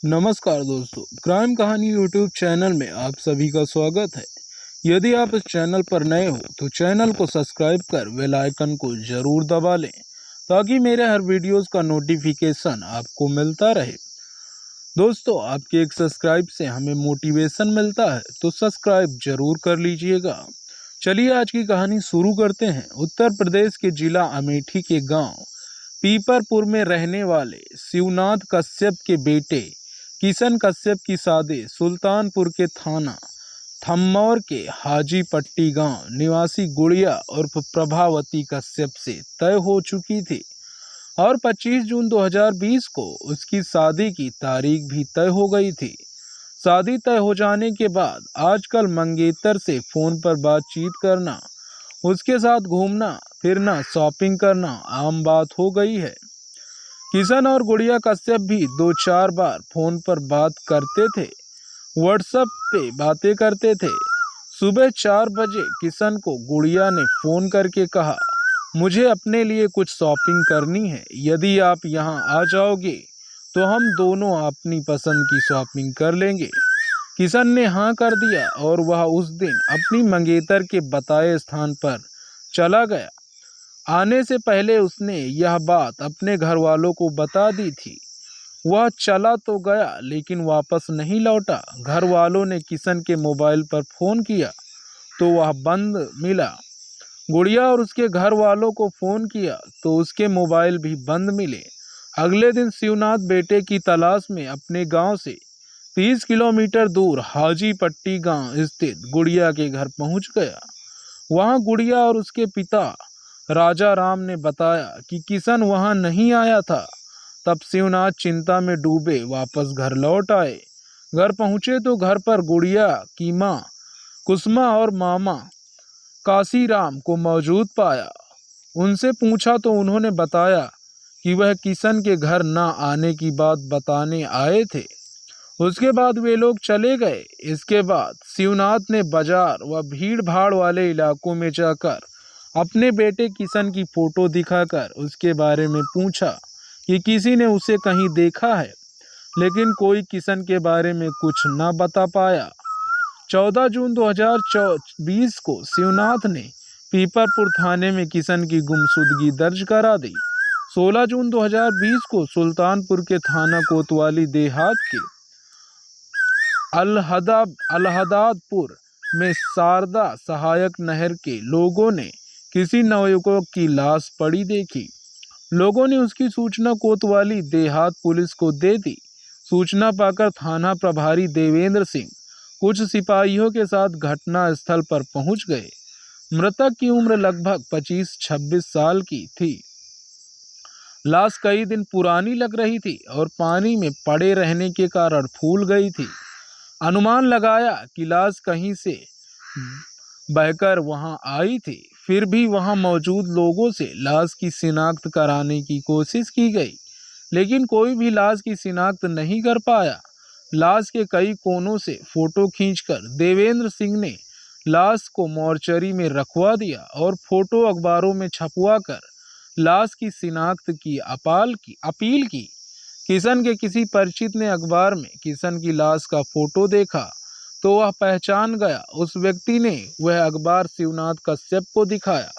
नमस्कार दोस्तों, क्राइम कहानी यूट्यूब चैनल में आप सभी का स्वागत है। यदि आप इस चैनल पर नए हो तो चैनल को सब्सक्राइब कर बेल आइकन को जरूर दबा लें ताकि मेरे हर वीडियोस का नोटिफिकेशन आपको मिलता रहे। दोस्तों, आपके एक सब्सक्राइब से हमें मोटिवेशन मिलता है, तो सब्सक्राइब जरूर कर लीजिएगा। चलिए आज की कहानी शुरू करते हैं। उत्तर प्रदेश के जिला अमेठी के गांव पीपरपुर में रहने वाले शिवनाथ कश्यप के बेटे किशन कश्यप की शादी सुल्तानपुर के थाना थम्मौर के हाजी पट्टी गांव निवासी गुड़िया उर्फ प्रभावती कश्यप से तय हो चुकी थी और 25 जून 2020 को उसकी शादी की तारीख भी तय हो गई थी। शादी तय हो जाने के बाद आजकल मंगेतर से फोन पर बातचीत करना, उसके साथ घूमना फिरना, शॉपिंग करना आम बात हो गई है। किशन और गुड़िया कश्यप भी 2-4 बार फोन पर बात करते थे, व्हाट्सएप पे बातें करते थे। सुबह 4 बजे किशन को गुड़िया ने फोन करके कहा, मुझे अपने लिए कुछ शॉपिंग करनी है, यदि आप यहाँ आ जाओगे तो हम दोनों अपनी पसंद की शॉपिंग कर लेंगे। किशन ने हाँ कर दिया और वह उस दिन अपनी मंगेतर के बताए स्थान पर चला गया। आने से पहले उसने यह बात अपने घर वालों को बता दी थी। वह चला तो गया लेकिन वापस नहीं लौटा। घर वालों ने किशन के मोबाइल पर फोन किया तो वह बंद मिला। गुड़िया और उसके घर वालों को फोन किया तो उसके मोबाइल भी बंद मिले। अगले दिन शिवनाथ बेटे की तलाश में अपने गांव से 30 किलोमीटर दूर हाजी पट्टी गांव स्थित गुड़िया के घर पहुंच गया। वहां गुड़िया और उसके पिता राजा राम ने बताया कि किशन वहां नहीं आया था। तब शिवनाथ चिंता में डूबे वापस घर लौट आए। घर पहुंचे तो घर पर गुड़िया की मां कुसुमा और मामा काशीराम को मौजूद पाया। उनसे पूछा तो उन्होंने बताया कि वह किशन के घर न आने की बात बताने आए थे। उसके बाद वे लोग चले गए। इसके बाद शिवनाथ ने बाजार व भीड़ भाड़ वाले इलाकों में जाकर अपने बेटे किशन की फोटो दिखाकर उसके बारे में पूछा कि किसी ने उसे कहीं देखा है, लेकिन कोई किशन के बारे में कुछ न बता पाया। 14 जून 2020 को शिवनाथ ने पीपरपुर थाने में किशन की गुमशुदगी दर्ज करा दी। 16 जून 2020 को सुल्तानपुर के थाना कोतवाली देहात के अलहदादपुर में शारदा सहायक नहर के लोगों ने किसी नवयुवक की लाश पड़ी देखी। लोगों ने उसकी सूचना कोतवाली देहात पुलिस को दे दी। सूचना पाकर थाना प्रभारी देवेंद्र सिंह कुछ सिपाहियों के साथ घटना स्थल पर पहुंच गए। मृतक की उम्र लगभग 25-26 साल की थी। लाश कई दिन पुरानी लग रही थी और पानी में पड़े रहने के कारण फूल गई थी। अनुमान लगाया कि लाश कहीं से बहकर वहां आई थी। फिर भी वहां मौजूद लोगों से लाश की शिनाख्त कराने की कोशिश की गई, लेकिन कोई भी लाश की शिनाख्त नहीं कर पाया। लाश के कई कोनों से फोटो खींचकर देवेंद्र सिंह ने लाश को मोर्चरी में रखवा दिया और फोटो अखबारों में छपवा कर लाश की शिनाख्त की अपील की। किशन के किसी परिचित ने अखबार में किशन की लाश का फोटो देखा तो वह पहचान गया। उस व्यक्ति ने वह अखबार शिवनाथ कश्यप को दिखाया।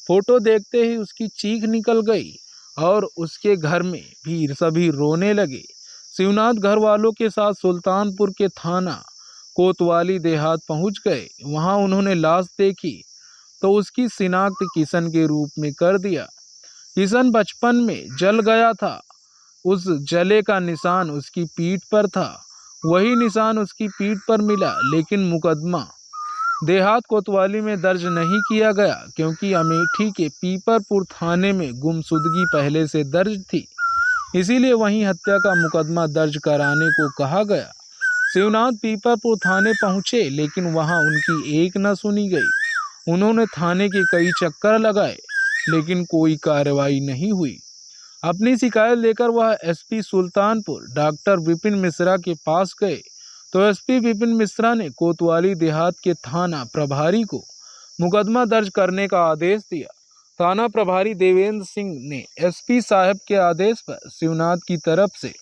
फोटो देखते ही उसकी चीख निकल गई और उसके घर में भी सभी रोने लगे। शिवनाथ घर वालों के साथ सुल्तानपुर के थाना कोतवाली देहात पहुंच गए। वहां उन्होंने लाश देखी तो उसकी शिनाख्त किशन के रूप में कर दिया। किशन बचपन में जल गया था। उस जले का निशान उसकी पीठ पर था। वही निशान उसकी पीठ पर मिला, लेकिन मुकदमा देहात कोतवाली में दर्ज नहीं किया गया क्योंकि अमेठी के पीपरपुर थाने में गुमशुदगी पहले से दर्ज थी। इसीलिए वहीं हत्या का मुकदमा दर्ज कराने को कहा गया। शिवनाथ पीपरपुर थाने पहुंचे, लेकिन वहां उनकी एक न सुनी गई। उन्होंने थाने के कई चक्कर लगाए, लेकिन कोई कार्रवाई नहीं हुई। अपनी शिकायत लेकर वह एसपी सुल्तानपुर डॉक्टर विपिन मिश्रा के पास गए तो एसपी विपिन मिश्रा ने कोतवाली देहात के थाना प्रभारी को मुकदमा दर्ज करने का आदेश दिया। थाना प्रभारी देवेंद्र सिंह ने एसपी साहब के आदेश पर शिवनाथ की तरफ से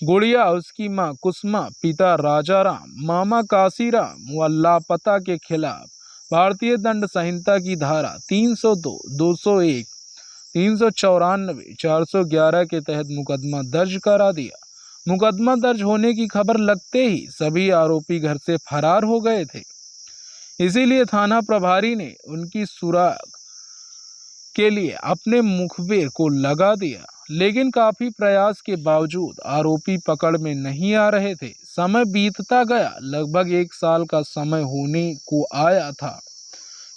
गुड़िया, उसकी माँ कुसुमा, पिता राजाराम, मामा काशीराम व लापता के खिलाफ भारतीय दंड संहिता की धारा 302, 201, 394, 411 के तहत मुकदमा दर्ज करा दिया। मुकदमा दर्ज होने की खबर लगते ही सभी आरोपी घर से फरार हो गए थे। इसीलिए थाना प्रभारी ने उनकी सुराग के लिए अपने मुखबिर को लगा दिया, लेकिन काफी प्रयास के बावजूद आरोपी पकड़ में नहीं आ रहे थे। समय बीतता गया, लगभग 1 साल का समय होने को आया था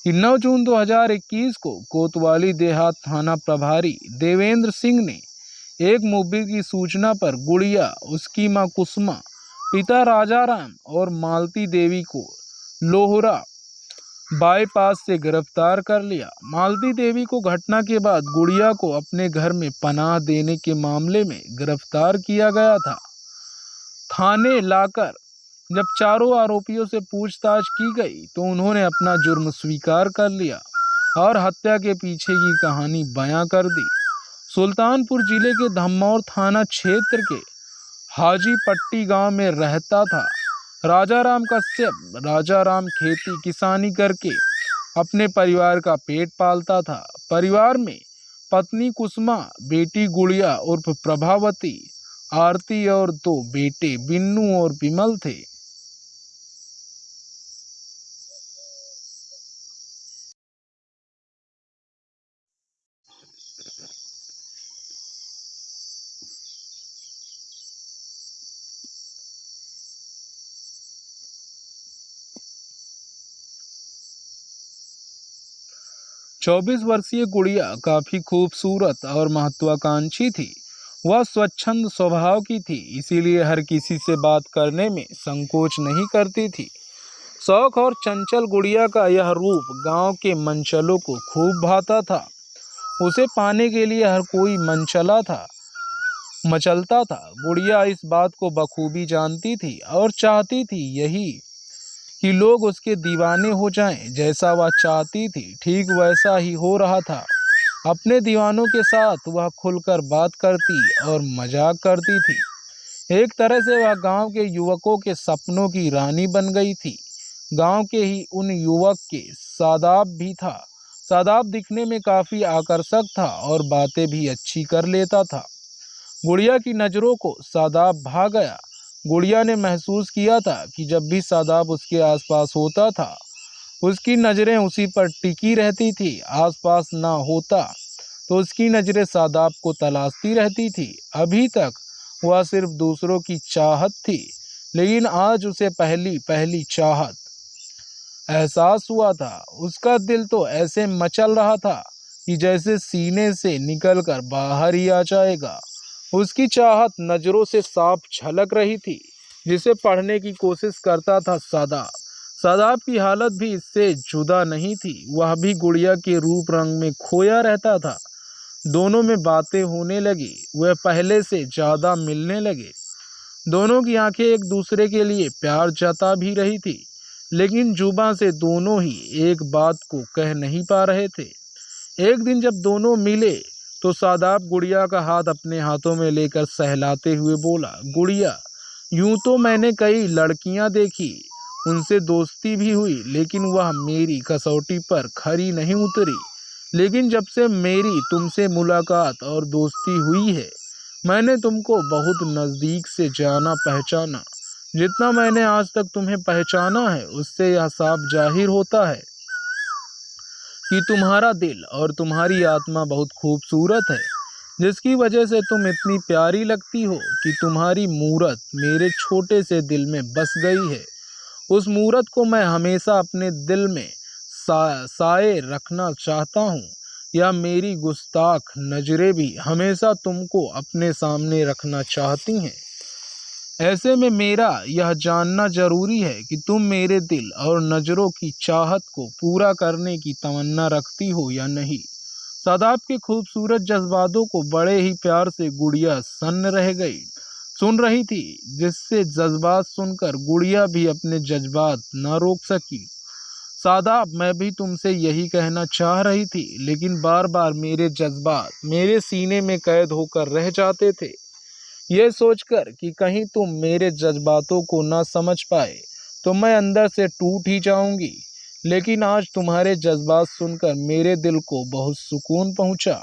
कि 9 जून 2021 को कोतवाली देहात थाना प्रभारी देवेंद्र सिंह ने एक मुखबिर की सूचना पर गुड़िया, उसकी मां कुसुमा, पिता राजाराम और मालती देवी को लोहरा बाईपास से गिरफ्तार कर लिया। मालती देवी को घटना के बाद गुड़िया को अपने घर में पनाह देने के मामले में गिरफ्तार किया गया था। थाने लाकर जब चारों आरोपियों से पूछताछ की गई तो उन्होंने अपना जुर्म स्वीकार कर लिया और हत्या के पीछे की कहानी बयां कर दी। सुल्तानपुर जिले के धम्मौर थाना क्षेत्र के हाजी पट्टी गांव में रहता था राजाराम कश्यप। राजाराम खेती किसानी करके अपने परिवार का पेट पालता था। परिवार में पत्नी कुसुमा, बेटी गुड़िया उर्फ प्रभावती, आरती और 2 बेटे बिन्नू और विमल थे। 24 वर्षीय गुड़िया काफी खूबसूरत और महत्वाकांक्षी थी। वह स्वच्छंद स्वभाव की थी, इसीलिए हर किसी से बात करने में संकोच नहीं करती थी। शौक और चंचल गुड़िया का यह रूप गांव के मनचलों को खूब भाता था। उसे पाने के लिए हर कोई मचलता था। गुड़िया इस बात को बखूबी जानती थी और चाहती थी यही कि लोग उसके दीवाने हो जाएं। जैसा वह चाहती थी ठीक वैसा ही हो रहा था। अपने दीवानों के साथ वह खुलकर बात करती और मजाक करती थी। एक तरह से वह गांव के युवकों के सपनों की रानी बन गई थी। गांव के ही उन युवक के सादाब भी था। सादाब दिखने में काफी आकर्षक था और बातें भी अच्छी कर लेता था। गुड़िया की नज़रों को सादाब भा गया। गुड़िया ने महसूस किया था कि जब भी सादाब उसके आसपास होता था उसकी नज़रें उसी पर टिकी रहती थी। आसपास ना होता तो उसकी नज़रें सादाब को तलाशती रहती थी। अभी तक वह सिर्फ दूसरों की चाहत थी, लेकिन आज उसे पहली पहली चाहत एहसास हुआ था। उसका दिल तो ऐसे मचल रहा था कि जैसे सीने से निकलकर बाहर ही आ जाएगा। उसकी चाहत नजरों से साफ झलक रही थी, जिसे पढ़ने की कोशिश करता था सादाब। सादाब की हालत भी इससे जुदा नहीं थी। वह भी गुड़िया के रूप रंग में खोया रहता था। दोनों में बातें होने लगी। वह पहले से ज्यादा मिलने लगे। दोनों की आंखें एक दूसरे के लिए प्यार जता भी रही थी, लेकिन जुबां से दोनों ही एक बात को कह नहीं पा रहे थे। एक दिन जब दोनों मिले तो सादाब गुड़िया का हाथ अपने हाथों में लेकर सहलाते हुए बोला, गुड़िया, यूं तो मैंने कई लड़कियां देखी, उनसे दोस्ती भी हुई, लेकिन वह मेरी कसौटी पर खरी नहीं उतरी। लेकिन जब से मेरी तुमसे मुलाकात और दोस्ती हुई है, मैंने तुमको बहुत नज़दीक से जाना पहचाना। जितना मैंने आज तक तुम्हें पहचाना है उससे यह साफ जाहिर होता है कि तुम्हारा दिल और तुम्हारी आत्मा बहुत खूबसूरत है, जिसकी वजह से तुम इतनी प्यारी लगती हो कि तुम्हारी मूरत मेरे छोटे से दिल में बस गई है। उस मूरत को मैं हमेशा अपने दिल में साए रखना चाहता हूँ। या मेरी गुस्ताख नजरें भी हमेशा तुमको अपने सामने रखना चाहती हैं। ऐसे में मेरा यह जानना जरूरी है कि तुम मेरे दिल और नजरों की चाहत को पूरा करने की तमन्ना रखती हो या नहीं। सादाब के खूबसूरत जज्बातों को बड़े ही प्यार से गुड़िया सुन रही थी, जिससे जज्बात सुनकर गुड़िया भी अपने जज्बात न रोक सकी। सादाब, मैं भी तुमसे यही कहना चाह रही थी, लेकिन बार बार मेरे जज्बात मेरे सीने में कैद होकर रह जाते थे। ये सोचकर कि कहीं तुम मेरे जज्बातों को ना समझ पाए तो मैं अंदर से टूट ही जाऊंगी। लेकिन आज तुम्हारे जज्बात सुनकर मेरे दिल को बहुत सुकून पहुंचा।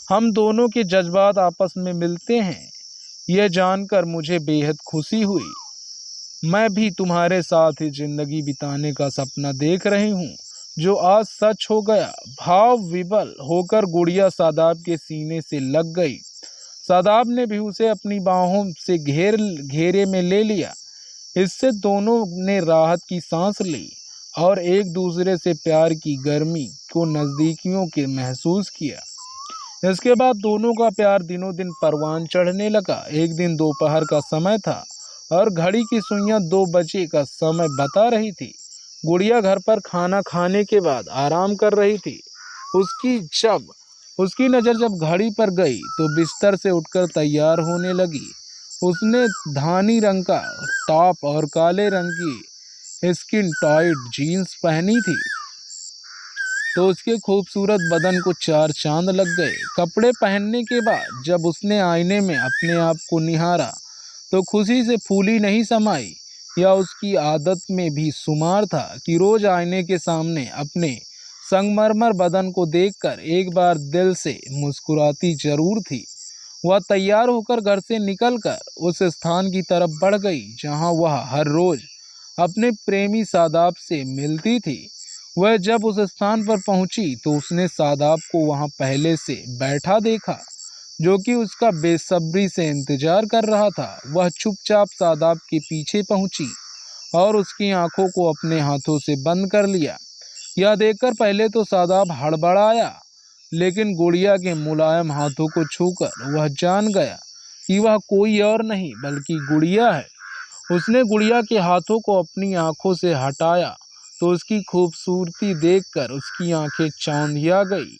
हम दोनों के जज्बात आपस में मिलते हैं, यह जानकर मुझे बेहद खुशी हुई। मैं भी तुम्हारे साथ ही जिंदगी बिताने का सपना देख रही हूँ, जो आज सच हो गया। भाव विवल होकर गुड़िया सादाब के सीने से लग गई। सादाब ने भी उसे अपनी बाहों से घेरे में ले लिया। इससे दोनों ने राहत की सांस ली और एक दूसरे से प्यार की गर्मी को नजदीकियों के महसूस किया। इसके बाद दोनों का प्यार दिनों दिन परवान चढ़ने लगा। एक दिन दोपहर का समय था और घड़ी की सुइयां 2 बजे का समय बता रही थी। गुड़िया घर पर खाना खाने के बाद आराम कर रही थी। उसकी जब उसकी नज़र जब घड़ी पर गई तो बिस्तर से उठकर तैयार होने लगी। उसने धानी रंग का टॉप और काले रंग की स्किन टाइट जीन्स पहनी थी, तो उसके खूबसूरत बदन को 4 चांद लग गए। कपड़े पहनने के बाद जब उसने आईने में अपने आप को निहारा तो खुशी से फूली नहीं समाई। या उसकी आदत में भी शुमार था कि रोज आईने के सामने अपने संगमरमर बदन को देखकर एक बार दिल से मुस्कुराती जरूर थी। वह तैयार होकर घर से निकलकर उस स्थान की तरफ बढ़ गई जहां वह हर रोज अपने प्रेमी सादाब से मिलती थी। वह जब उस स्थान पर पहुंची तो उसने सादाब को वहां पहले से बैठा देखा, जो कि उसका बेसब्री से इंतजार कर रहा था। वह चुपचाप सादाब के पीछे पहुंची और उसकी आंखों को अपने हाथों से बंद कर लिया। यह देखकर पहले तो सादाब हड़बड़ाया, लेकिन गुड़िया के मुलायम हाथों को छूकर वह जान गया कि वह कोई और नहीं बल्कि गुड़िया है। उसने गुड़िया के हाथों को अपनी आंखों से हटाया तो उसकी खूबसूरती देखकर उसकी आंखें चौंधिया गई।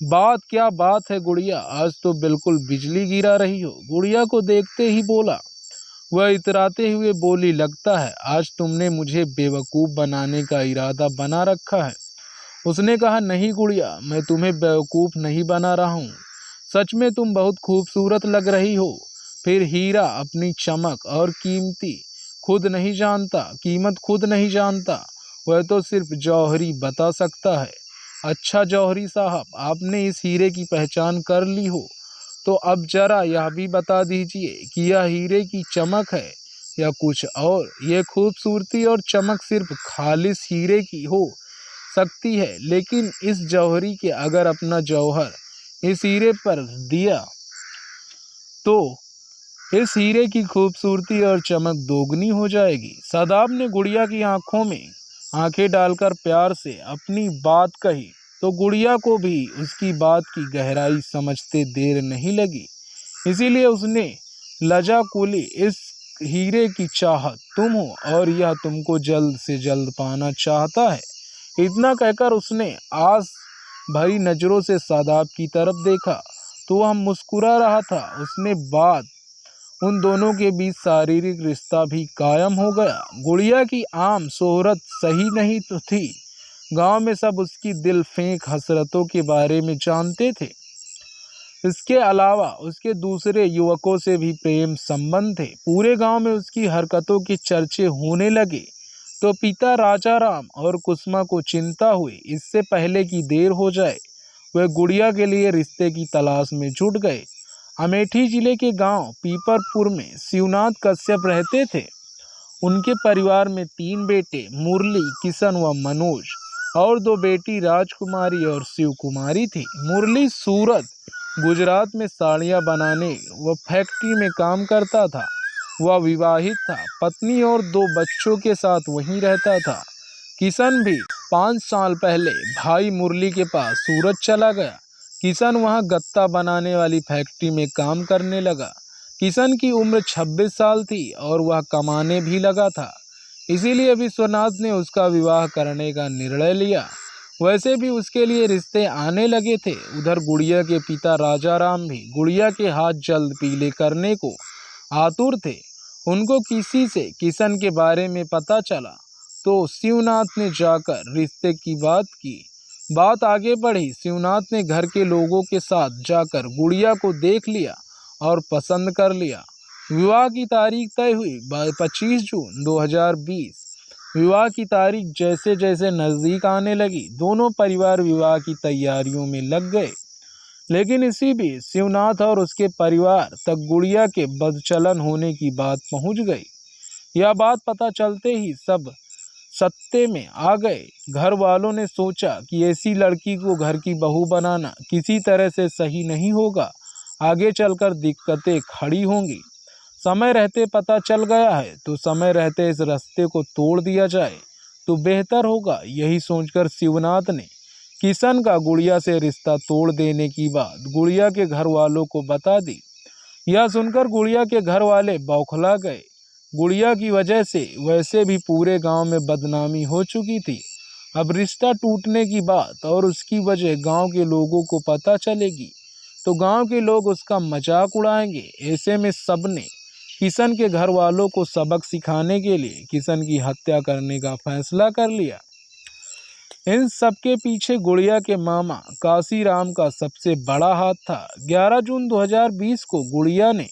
बात क्या बात है गुड़िया, आज तो बिल्कुल बिजली गिरा रही हो, गुड़िया को देखते ही बोला। वह इतराते हुए बोली, लगता है आज तुमने मुझे बेवकूफ़ बनाने का इरादा बना रखा है। उसने कहा, नहीं गुड़िया, मैं तुम्हें बेवकूफ़ नहीं बना रहा हूँ। सच में तुम बहुत खूबसूरत लग रही हो। फिर हीरा अपनी चमक और कीमत खुद नहीं जानता, वह तो सिर्फ जौहरी बता सकता है। अच्छा जौहरी साहब, आपने इस हीरे की पहचान कर ली हो तो अब जरा यह भी बता दीजिए कि यह हीरे की चमक है या कुछ और। यह खूबसूरती और चमक सिर्फ खालिस हीरे की हो सकती है, लेकिन इस जौहरी के अगर अपना जौहर इस हीरे पर दिया तो इस हीरे की खूबसूरती और चमक दोगुनी हो जाएगी। सादाब ने गुड़िया की आंखों में आंखें डालकर प्यार से अपनी बात कही तो गुड़िया को भी उसकी बात की गहराई समझते देर नहीं लगी। इसीलिए उसने लजाकुली, इस हीरे की चाहत तुम हो और यह तुमको जल्द से जल्द पाना चाहता है। इतना कहकर उसने आस भरी नजरों से सादाब की तरफ देखा तो वह मुस्कुरा रहा था। उसने बात उन दोनों के बीच शारीरिक रिश्ता भी कायम हो गया। गुड़िया की आम शोहरत सही नहीं तो थी, गांव में सब उसकी दिल फेंक हसरतों के बारे में जानते थे। इसके अलावा उसके दूसरे युवकों से भी प्रेम संबंध थे। पूरे गांव में उसकी हरकतों के चर्चे होने लगे तो पिता राजा राम और कुसुमा को चिंता हुई। इससे पहले कि देर हो जाए वह गुड़िया के लिए रिश्ते की तलाश में जुट गए। अमेठी जिले के गांव पीपरपुर में शिवनाथ कश्यप रहते थे। उनके परिवार में 3 बेटे मुरली, किशन व मनोज और 2 बेटी राजकुमारी और शिव कुमारी थी। मुरली सूरत गुजरात में साड़ियाँ बनाने व फैक्ट्री में काम करता था। वह विवाहित था, पत्नी और 2 बच्चों के साथ वहीं रहता था। किशन भी 5 साल पहले भाई मुरली के पास सूरत चला गया। किशन वहां गत्ता बनाने वाली फैक्ट्री में काम करने लगा। किशन की उम्र 26 साल थी और वह कमाने भी लगा था। इसीलिए विश्वनाथ ने उसका विवाह करने का निर्णय लिया। वैसे भी उसके लिए रिश्ते आने लगे थे। उधर गुड़िया के पिता राजा राम भी गुड़िया के हाथ जल्द पीले करने को आतुर थे। उनको किसी से किशन के बारे में पता चला तो शिवनाथ ने जाकर रिश्ते की बात की। बात आगे बढ़ी। शिवनाथ ने घर के लोगों के साथ जाकर गुड़िया को देख लिया और पसंद कर लिया। विवाह की तारीख तय हुई 25 जून 2020। विवाह की तारीख जैसे जैसे नजदीक आने लगी, दोनों परिवार विवाह की तैयारियों में लग गए। लेकिन इसी बीच शिवनाथ और उसके परिवार तक गुड़िया के बदचलन होने की बात पहुंच गई। यह बात पता चलते ही सब सत्ते में आ गए। घर वालों ने सोचा कि ऐसी लड़की को घर की बहू बनाना किसी तरह से सही नहीं होगा, आगे चलकर दिक्कतें खड़ी होंगी। समय रहते पता चल गया है तो समय रहते इस रास्ते को तोड़ दिया जाए तो बेहतर होगा। यही सोचकर शिवनाथ ने किशन का गुड़िया से रिश्ता तोड़ देने की बात गुड़िया के घर वालों को बता दी। यह सुनकर गुड़िया के घर वाले बौखला गए। गुड़िया की वजह से वैसे भी पूरे गांव में बदनामी हो चुकी थी। अब रिश्ता टूटने की बात और उसकी वजह गांव के लोगों को पता चलेगी तो गांव के लोग उसका मजाक उड़ाएंगे। ऐसे में सबने किशन के घर वालों को सबक सिखाने के लिए किशन की हत्या करने का फैसला कर लिया। इन सब के पीछे गुड़िया के मामा काशीराम का सबसे बड़ा हाथ था। 11 जून 2020 को गुड़िया ने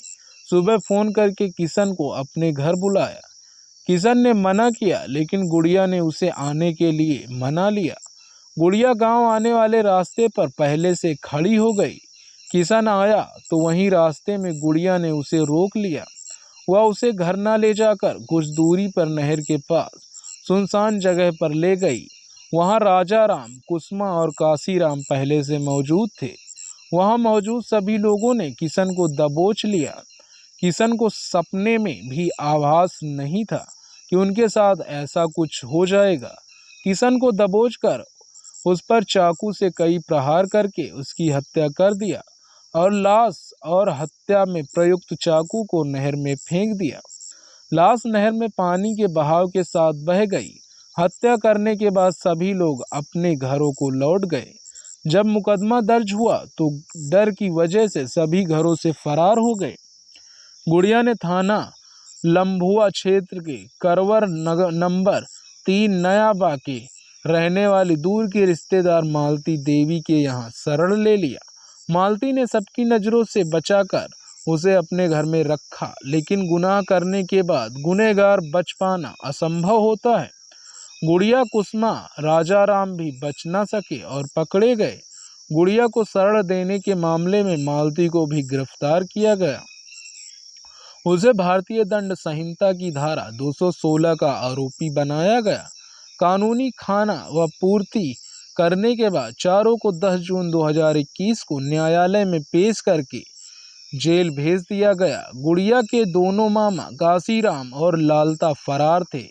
सुबह फोन करके किशन को अपने घर बुलाया। किशन ने मना किया लेकिन गुड़िया ने उसे आने के लिए मना लिया। गुड़िया गांव आने वाले रास्ते पर पहले से खड़ी हो गई। किशन आया तो वहीं रास्ते में गुड़िया ने उसे रोक लिया। वह उसे घर न ले जाकर कुछ दूरी पर नहर के पास सुनसान जगह पर ले गई। वहां राजा राम, कुसुमा और काशीराम पहले से मौजूद थे। वहां मौजूद सभी लोगों ने किशन को दबोच लिया। किशन को सपने में भी आभास नहीं था कि उनके साथ ऐसा कुछ हो जाएगा। किशन को दबोचकर उस पर चाकू से कई प्रहार करके उसकी हत्या कर दिया और लाश और हत्या में प्रयुक्त चाकू को नहर में फेंक दिया। लाश नहर में पानी के बहाव के साथ बह गई। हत्या करने के बाद सभी लोग अपने घरों को लौट गए। जब मुकदमा दर्ज हुआ तो डर की वजह से सभी घरों से फरार हो गए। गुड़िया ने थाना लम्भुआ क्षेत्र के करवर नंबर 3 नया बाके रहने वाली दूर की रिश्तेदार मालती देवी के यहाँ शरण ले लिया। मालती ने सबकी नज़रों से बचाकर उसे अपने घर में रखा, लेकिन गुनाह करने के बाद गुनहगार बच पाना असंभव होता है। गुड़िया, कुसुमा, राजा राम भी बच न सके और पकड़े गए। गुड़िया को शरण देने के मामले में मालती को भी गिरफ्तार किया गया। उसे भारतीय दंड संहिता की धारा 216 का आरोपी बनाया गया। कानूनी खाना व पूर्ति करने के बाद चारों को 10 जून 2021 को न्यायालय में पेश करके जेल भेज दिया गया। गुड़िया के दोनों मामा काशीराम और लालता फरार थे,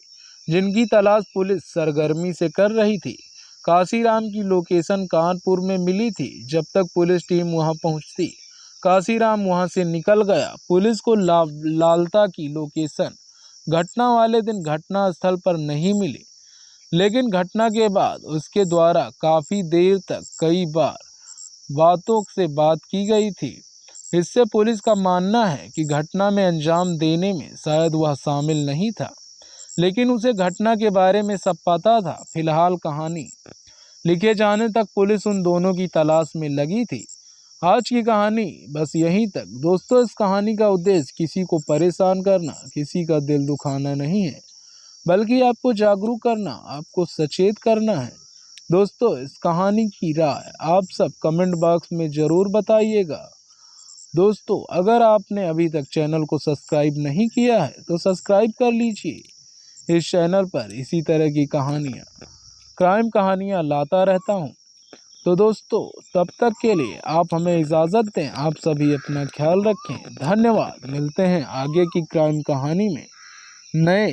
जिनकी तलाश पुलिस सरगर्मी से कर रही थी। काशीराम की लोकेशन कानपुर में मिली थी। जब तक पुलिस टीम वहां पहुंचती, काशीराम वहां से निकल गया। पुलिस को लालता की लोकेशन घटना वाले दिन घटना स्थल पर नहीं मिली, लेकिन घटना के बाद उसके द्वारा काफी देर तक कई बार बातों से बात की गई थी। इससे पुलिस का मानना है कि घटना में अंजाम देने में शायद वह शामिल नहीं था, लेकिन उसे घटना के बारे में सब पता था। फिलहाल कहानी लिखे जाने तक पुलिस उन दोनों की तलाश में लगी थी। आज की कहानी बस यहीं तक। दोस्तों, इस कहानी का उद्देश्य किसी को परेशान करना, किसी का दिल दुखाना नहीं है, बल्कि आपको जागरूक करना, आपको सचेत करना है। दोस्तों, इस कहानी की राय आप सब कमेंट बॉक्स में ज़रूर बताइएगा। दोस्तों, अगर आपने अभी तक चैनल को सब्सक्राइब नहीं किया है तो सब्सक्राइब कर लीजिए। इस चैनल पर इसी तरह की कहानियाँ, क्राइम कहानियाँ लाता रहता हूँ। तो दोस्तों, तब तक के लिए आप हमें इजाज़त दें। आप सभी अपना ख्याल रखें। धन्यवाद। मिलते हैं आगे की क्राइम कहानी में नए